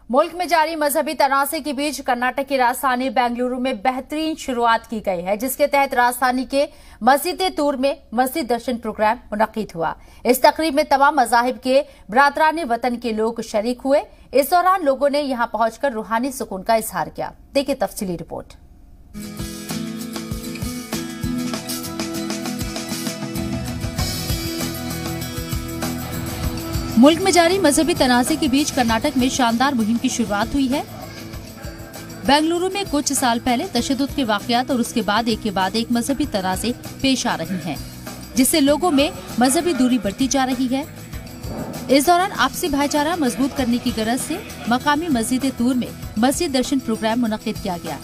मुल्क में जारी मजहबी तनाज़े के बीच कर्नाटक की राजधानी बेंगलुरु में बेहतरीन शुरुआत की गई है, जिसके तहत राजधानी के मस्जिद-ए-तूर में मस्जिद दर्शन प्रोग्राम मुनक्किद हुआ। इस तकरीब में तमाम मज़ाहिब के बरादरान वतन के लोग शरीक हुए। इस दौरान लोगों ने यहां पहुंचकर रूहानी सुकून का इजहार किया। देखिए तफसीली रिपोर्ट। मुल्क में जारी मजहबी तनाज़े के बीच कर्नाटक में शानदार मुहिम की शुरुआत हुई है। बेंगलुरु में कुछ साल पहले तशद्दुद के वाक़यात और उसके बाद एक मजहबी तनाज़े पेश आ रही हैं, जिससे लोगों में मजहबी दूरी बढ़ती जा रही है। इस दौरान आपसी भाईचारा मजबूत करने की गरज से मकामी मस्जिद-ए-तूर में मस्जिद दर्शन प्रोग्राम मुनक्किद किया गया,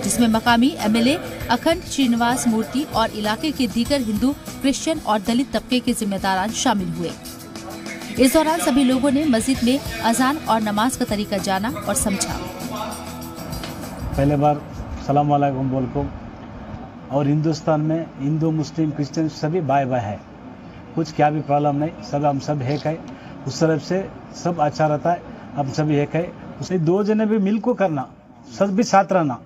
जिसमें मकामी MLA अखंड श्रीनिवास मूर्ति और इलाके के दीगर हिंदू, क्रिश्चियन और दलित तबके के जिम्मेदारान शामिल हुए। इस दौरान सभी लोगों ने मस्जिद में अजान और नमाज का तरीका जाना और समझा। पहले बार सलाम वालेकुम बोल को, और हिंदुस्तान में हिंदू, मुस्लिम, क्रिश्चियन सभी भाई भाई है, कुछ क्या भी प्रॉब्लम नहीं, सब हम सब एक है। उस तरफ से सब अच्छा रहता है, हम सभी एक है। उसे दो जने भी मिल को करना, सब भी साथ रहना,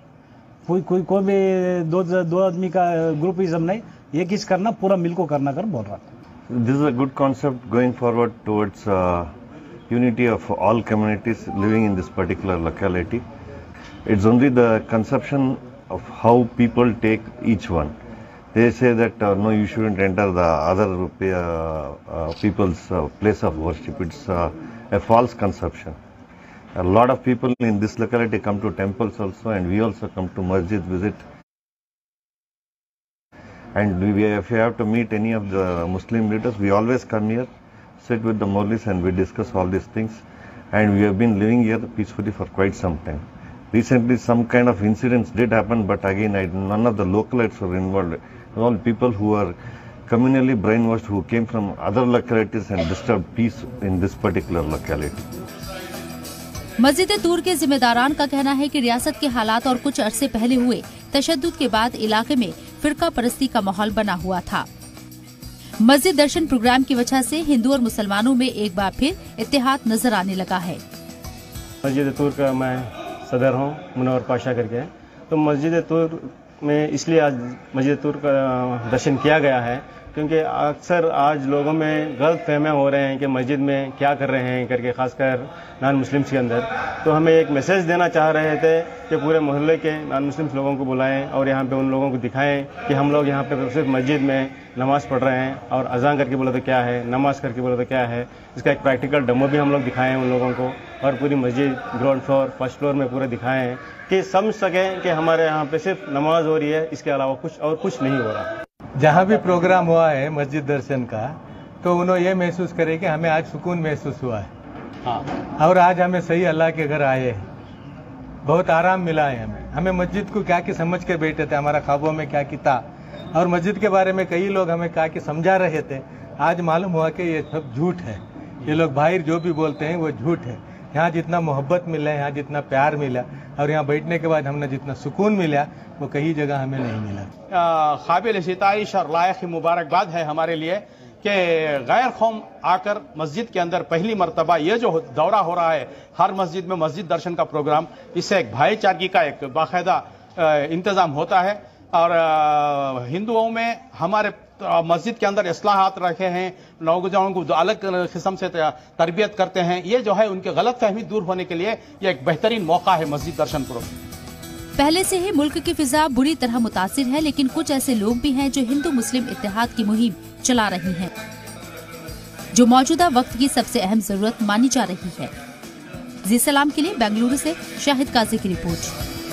कोई भी दो आदमी का ग्रुपिज्म नहीं, एक ही करना, पूरा मिल को करना कर बोल रहा था। This is a good concept going forward towards unity of all communities living in this particular locality. It's only the conception of how people take each one. They say that no, you shouldn't enter the other people's place of worship. It's a false conception. A lot of people in this locality come to temples also, and we also come to masjid visit. And if we have to meet any of the Muslim leaders, we always come here, sit with the Maulis, and we discuss all these things. And we have been living here peacefully for quite some time. Recently, some kind of incidents did happen, but again, none of the localites were involved. All people who are communally brainwashed, who came from other localities and disturbed peace in this particular locality. मस्जिद-ए-तूर के जिम्मेदारान का कहना है कि रियासत के हालात और कुछ अरसे पहले हुए तशद्दुद के बाद इलाके में फिरका परस्ती का माहौल बना हुआ था। मस्जिद दर्शन प्रोग्राम की वजह से हिंदू और मुसलमानों में एक बार फिर इत्तेहाद नजर आने लगा है। मस्जिद-ए-तूर का मैं सदर हूँ, मुनव्वर पाशा करके। तो मस्जिद-ए-तूर में इसलिए आज मस्जिद-ए-तूर का दर्शन किया गया है क्योंकि अक्सर आज लोगों में गलत फहमियाँ हो रहे हैं कि मस्जिद में क्या कर रहे हैं करके, खासकर नॉन मुस्लिम्स के अंदर। तो हमें एक मैसेज देना चाह रहे थे कि पूरे मोहल्ले के नॉन मुस्लिम्स लोगों को बुलाएं और यहाँ पे उन लोगों को दिखाएं कि हम लोग यहाँ पे सिर्फ मस्जिद में नमाज़ पढ़ रहे हैं, और अजान करके बोला तो क्या है, नमाज करके बोला तो क्या है। इसका एक प्रैक्टिकल डेमो भी हम लोग दिखाएं उन लोगों को, और पूरी मस्जिद ग्राउंड फ्लोर, फर्स्ट फ्लोर में पूरा दिखाएं कि समझ सकें कि हमारे यहाँ पे सिर्फ नमाज हो रही है, इसके अलावा कुछ नहीं हो रहा। जहाँ भी प्रोग्राम हुआ है मस्जिद दर्शन का, तो उन्होंने ये महसूस करे कि हमें आज सुकून महसूस हुआ है। हाँ। और आज हमें सही अल्लाह के घर आए हैं, बहुत आराम मिला है हमें मस्जिद को क्या कि समझ के बैठे थे, हमारा ख्वाबों में क्या कि था, और मस्जिद के बारे में कई लोग हमें क्या कि समझा रहे थे। आज मालूम हुआ कि ये सब झूठ है, ये लोग बाहर जो भी बोलते हैं वो झूठ है। यहाँ जितना मोहब्बत मिला, यहाँ जितना प्यार मिला, और यहाँ बैठने के बाद हमने जितना सुकून मिला, वो कई जगह हमें नहीं मिला। काबिल सिताइश और लायक मुबारकबाद है हमारे लिए कि गैर कौम आकर मस्जिद के अंदर पहली मर्तबा ये जो दौरा हो रहा है हर मस्जिद में मस्जिद दर्शन का प्रोग्राम, इससे एक भाईचारगी का एक बाकायदा इंतजाम होता है। और हिंदुओं में हमारे मस्जिद के अंदर इस्लाहात रखे हैं, नौजवानों को अलग किस्म से तरबियत करते हैं। ये जो है उनके गलत फहमी दूर होने के लिए ये एक बेहतरीन मौका है मस्जिद दर्शन प्रोग्राम। पहले से ही मुल्क की फिजा बुरी तरह मुतासिर है, लेकिन कुछ ऐसे लोग भी हैं जो हिंदू मुस्लिम इत्तेहाद की मुहिम चला रही हैं, जो मौजूदा वक्त की सबसे अहम जरूरत मानी जा रही है। जी सलाम के लिए बेंगलुरु से शाहिद काजी की रिपोर्ट।